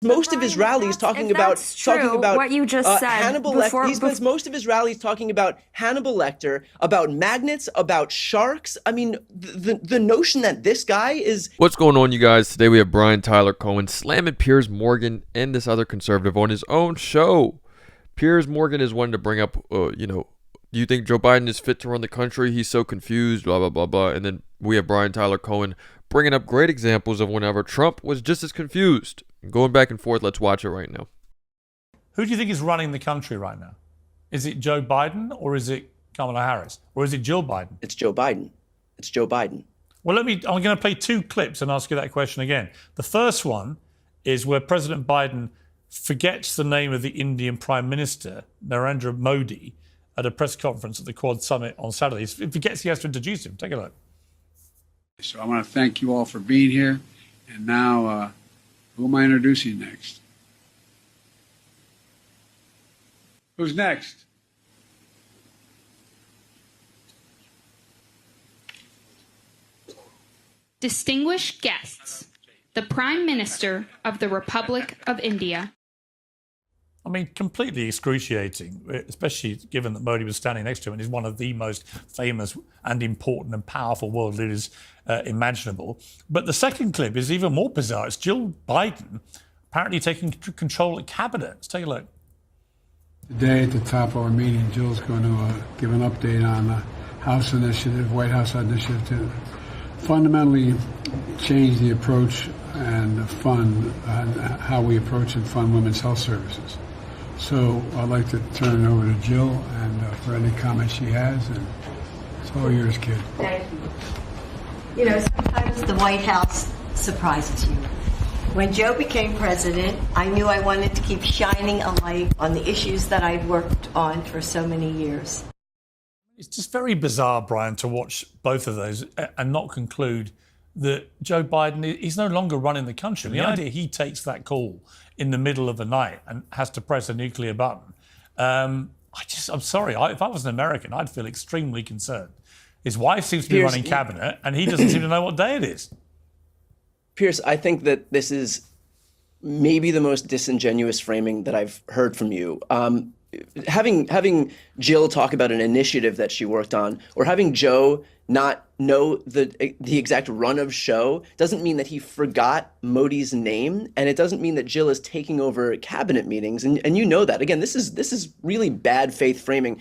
most of his rallies talking about what you just said Hannibal Lecter. He spends most of his rallies talking about Hannibal Lecter, about magnets, about sharks. I mean, the notion that this guy is... What's going on, you guys? Today we have Brian Tyler Cohen slamming Piers Morgan and this other conservative on his own show. Piers Morgan is one to bring up, do you think Joe Biden is fit to run the country? He's so confused, blah, blah, blah, blah. And then we have Brian Tyler Cohen bringing up great examples of whenever Trump was just as confused. Going back and forth, let's watch it right now. Who do you think is running the country right now? Is it Joe Biden or is it Kamala Harris? Or is it Jill Biden? It's Joe Biden. It's Joe Biden. Well, I'm going to play two clips and ask you that question again. The first one is where President Biden forgets the name of the Indian Prime Minister, Narendra Modi, at a press conference at the Quad Summit on Saturday. He forgets he has to introduce him. Take a look. So I want to thank you all for being here. And now, who am I introducing next? Who's next? Distinguished guests, the Prime Minister of the Republic of India. I mean, completely excruciating, especially given that Modi was standing next to him and is one of the most famous and important and powerful world leaders imaginable. But the second clip is even more bizarre. It's Jill Biden apparently taking control of cabinet. Let's take a look. Today at the top of our meeting, Jill's going to give an update on the House initiative, White House initiative to fundamentally change the approach and fund how we approach and fund women's health services. So I'd like to turn it over to Jill and for any comments she has, and it's all yours, kid. Thank you. You know, sometimes the White House surprises you. When Joe became president, I knew I wanted to keep shining a light on the issues that I'd worked on for so many years. It's just very bizarre, Brian, to watch both of those and not conclude that Joe Biden is no longer running the country. The idea he takes that call in the middle of the night and has to press a nuclear button. I'm sorry. If I was an American, I'd feel extremely concerned. His wife seems to be running cabinet, and he doesn't seem to know what day it is. Piers, I think that this is maybe the most disingenuous framing that I've heard from you. Having Jill talk about an initiative that she worked on, or having Joe not know the exact run of show, doesn't mean that he forgot Modi's name, and it doesn't mean that Jill is taking over cabinet meetings. And you know that. Again, this is really bad faith framing.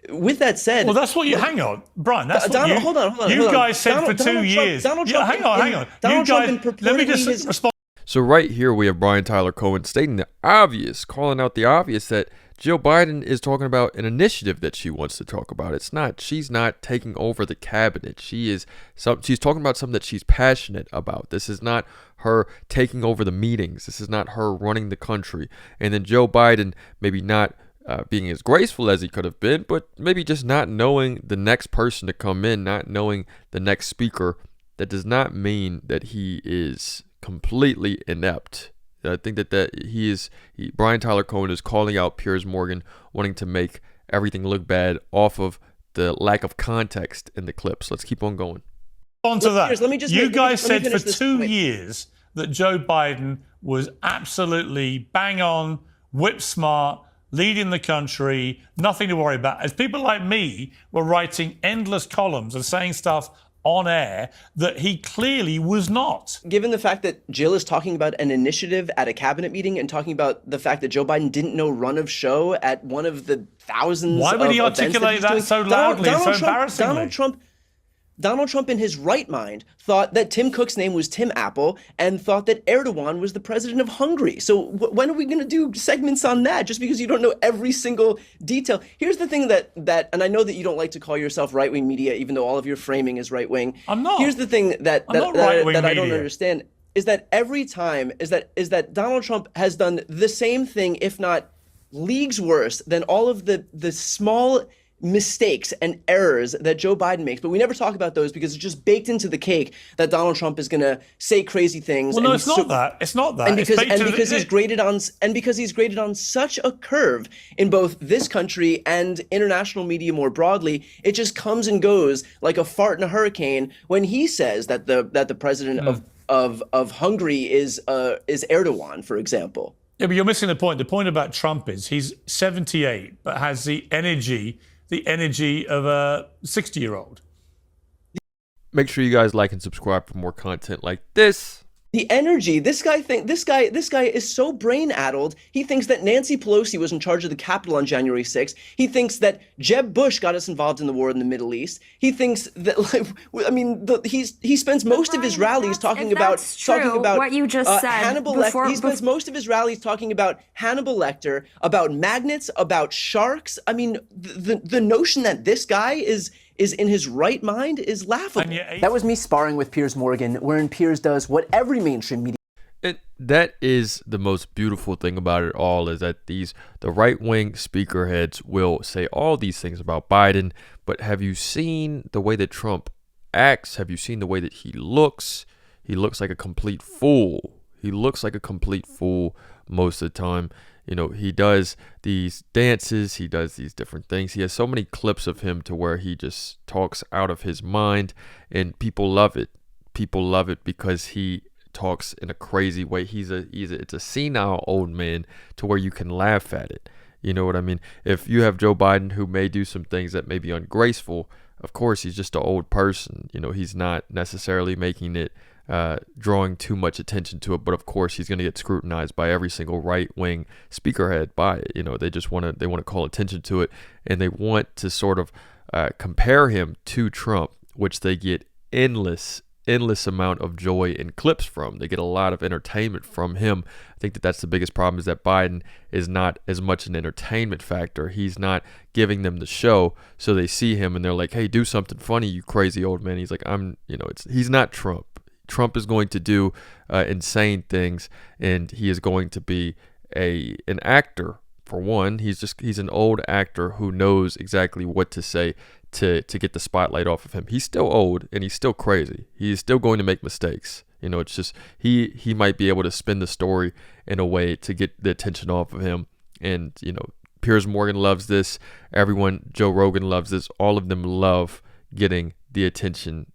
With that said, well, that's what you hang on, Brian. That's what hold on. You guys said for 2 years. Donald Trump. Hang on. Donald Trump Let me just respond. So right here we have Brian Tyler Cohen stating the obvious, calling out the obvious that Jill Biden is talking about an initiative that she wants to talk about. She's not taking over the cabinet. She's talking about something that she's passionate about. This is not her taking over the meetings. This is not her running the country. And then Joe Biden maybe not being as graceful as he could have been, but maybe just not knowing the next person to come in, not knowing the next speaker. That does not mean that he is completely inept. I think that Brian Tyler Cohen is calling out Piers Morgan, wanting to make everything look bad off of the lack of context in the clips. Let's keep on going. On to that. Piers, you guys said for 2 years that Joe Biden was absolutely bang on, whip smart, leading the country, nothing to worry about. As people like me were writing endless columns and saying stuff on air that he clearly was not. Given the fact that Jill is talking about an initiative at a cabinet meeting and talking about the fact that Joe Biden didn't know run of show at one of the thousands Why would he articulate that so loudly, so embarrassingly? Donald Trump in his right mind thought that Tim Cook's name was Tim Apple and thought that Erdogan was the president of Hungary. So when are we going to do segments on that? Just because you don't know every single detail. Here's the thing that and I know that you don't like to call yourself right-wing media, even though all of your framing is right-wing. I'm not. Here's the thing that I don't understand is that every time is that Donald Trump has done the same thing, if not leagues worse than all of the small mistakes and errors that Joe Biden makes, but we never talk about those because it's just baked into the cake that Donald Trump is going to say crazy things. Well, no, it's not that. It's not that. And because he's graded on such a curve in both this country and international media more broadly, it just comes and goes like a fart in a hurricane when he says that the president of Hungary is Erdogan, for example. Yeah, but you're missing the point. The point about Trump is he's 78, but has the energy of a 60-year-old. Make sure you guys like and subscribe for more content like this. The energy, this guy is so brain-addled. He thinks that Nancy Pelosi was in charge of the Capitol on January 6th. He thinks that Jeb Bush got us involved in the war in the Middle East. He thinks that, he spends most of his rallies talking about what you just said. Hannibal Lecter. He spends most of his rallies talking about Hannibal Lecter, about magnets, about sharks. I mean, the notion that this guy is in his right mind is laughable. That was me sparring with Piers Morgan, wherein Piers does what every mainstream media. And that is the most beautiful thing about it all, is that the right-wing speakerheads will say all these things about Biden, but have you seen the way that Trump acts? Have you seen the way that he looks? He looks like a complete fool. He looks like a complete fool most of the time. You know, he does these dances, he does these different things. He has so many clips of him to where he just talks out of his mind, and people love it. People love it because he talks in a crazy way. It's a senile old man to where you can laugh at it. You know what I mean? If you have Joe Biden, who may do some things that may be ungraceful, of course, he's just an old person. You know, he's not necessarily making it drawing too much attention to it, but of course he's going to get scrutinized by every single right-wing speakerhead by it. You know, they want to call attention to it, and they want to sort of compare him to Trump, which they get endless amount of joy and clips from. They get a lot of entertainment from him. I think that's the biggest problem, is that Biden is not as much an entertainment factor. He's not giving them the show, so they see him and they're like, hey, do something funny, you crazy old man. He's like, he's not Trump. Trump is going to do insane things, and he is going to be an actor. For one, he's an old actor who knows exactly what to say to get the spotlight off of him. He's still old and he's still crazy. He's still going to make mistakes. You know, it's just he might be able to spin the story in a way to get the attention off of him. And you know, Piers Morgan loves this. Everyone, Joe Rogan loves this. All of them love getting the attention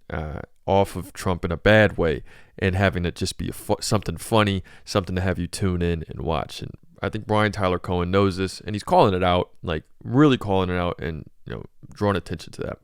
off of Trump in a bad way, and having it just be something funny, something to have you tune in and watch. And I think Brian Tyler Cohen knows this, and he's calling it out, like really calling it out, and drawing attention to that.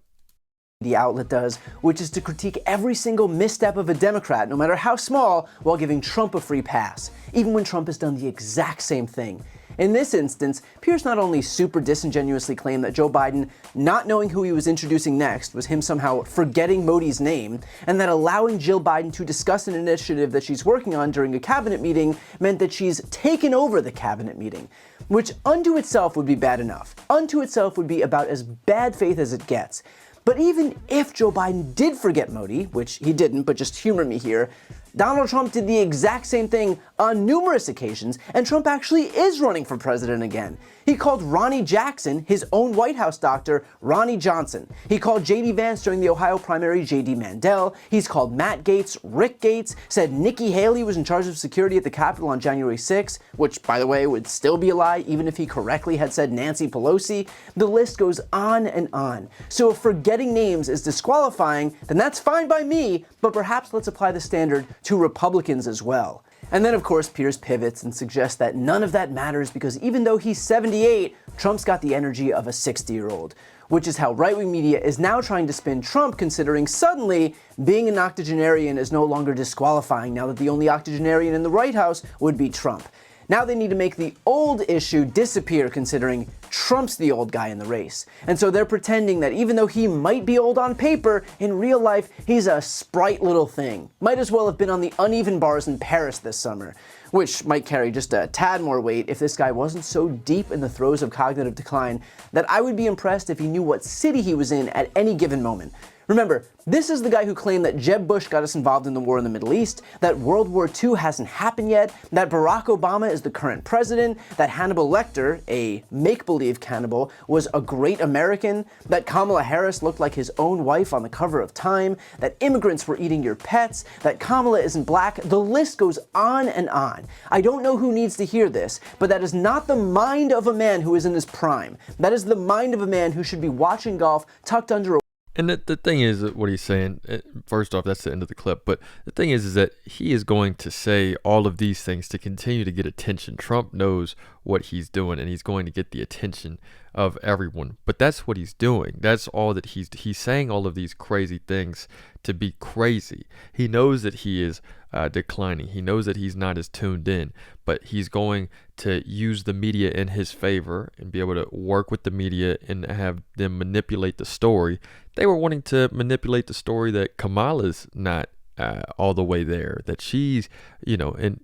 The outlet does, which is to critique every single misstep of a Democrat, no matter how small, while giving Trump a free pass, even when Trump has done the exact same thing. In this instance, Piers not only super disingenuously claimed that Joe Biden, not knowing who he was introducing next, was him somehow forgetting Modi's name, and that allowing Jill Biden to discuss an initiative that she's working on during a cabinet meeting meant that she's taken over the cabinet meeting, which unto itself would be bad enough. Unto itself would be about as bad faith as it gets. But even if Joe Biden did forget Modi, which he didn't, but just humor me here, Donald Trump did the exact same thing on numerous occasions, and Trump actually is running for president again. He called Ronnie Jackson, his own White House doctor, Ronnie Johnson. He called J.D. Vance during the Ohio primary J.D. Mandel. He's called Matt Gaetz Rick Gates, said Nikki Haley was in charge of security at the Capitol on January 6th, which, by the way, would still be a lie even if he correctly had said Nancy Pelosi. The list goes on and on. So if forgetting names is disqualifying, then that's fine by me, but perhaps let's apply the standard to Republicans as well. And then, of course, Piers pivots and suggests that none of that matters because even though he's 78, Trump's got the energy of a 60-year-old, which is how right-wing media is now trying to spin Trump, considering suddenly being an octogenarian is no longer disqualifying now that the only octogenarian in the White House would be Trump. Now they need to make the old issue disappear, considering Trump's the old guy in the race. And so they're pretending that even though he might be old on paper, in real life, he's a sprite little thing. Might as well have been on the uneven bars in Paris this summer, which might carry just a tad more weight if this guy wasn't so deep in the throes of cognitive decline that I would be impressed if he knew what city he was in at any given moment. Remember, this is the guy who claimed that Jeb Bush got us involved in the war in the Middle East, that World War II hasn't happened yet, that Barack Obama is the current president, that Hannibal Lecter, a make-believe cannibal, was a great American, that Kamala Harris looked like his own wife on the cover of Time, that immigrants were eating your pets, that Kamala isn't black. The list goes on and on. I don't know who needs to hear this, but that is not the mind of a man who is in his prime. That is the mind of a man who should be watching golf tucked under a... And the thing is that what he's saying, first off, that's the end of the clip. But the thing is that he is going to say all of these things to continue to get attention. Trump knows what he's doing, and he's going to get the attention of everyone. But that's what he's doing. That's all that he's saying all of these crazy things to be crazy. He knows that he is declining. He knows that he's not as tuned in, but he's going to use the media in his favor and be able to work with the media and have them manipulate the story. They were wanting to manipulate the story that Kamala's not all the way there, that she's, and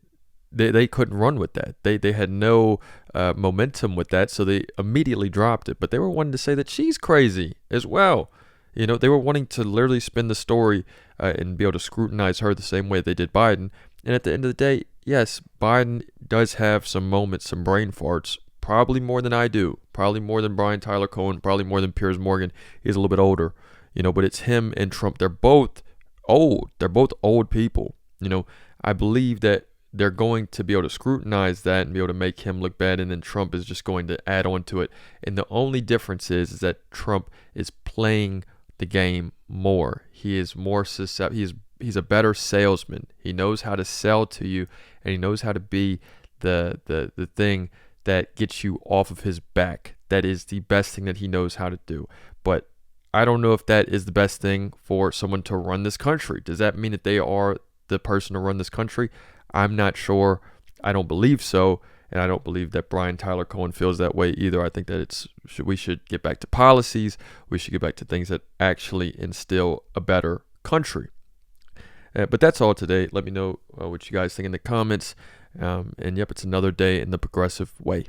they couldn't run with that. They had no momentum with that, so they immediately dropped it. But they were wanting to say that she's crazy as well. They were wanting to literally spin the story and be able to scrutinize her the same way they did Biden. And at the end of the day, yes, Biden does have some moments, some brain farts, probably more than I do, probably more than Brian Tyler Cohen, probably more than Piers Morgan. He's a little bit older, but it's him and Trump. They're both old. They're both old people. I believe that they're going to be able to scrutinize that and be able to make him look bad, and then Trump is just going to add on to it. And the only difference is that Trump is playing the game more. He is more susceptible. He's a better salesman. He knows how to sell to you, and he knows how to be the thing that gets you off of his back. That is the best thing that he knows how to do. But I don't know if that is the best thing for someone to run this country. Does that mean that they are the person to run this country? I'm not sure. I don't believe so. And I don't believe that Brian Tyler Cohen feels that way either. I think that we should get back to policies. We should get back to things that actually instill a better country. But that's all today. Let me know what you guys think in the comments. And yep, it's another day in the progressive way.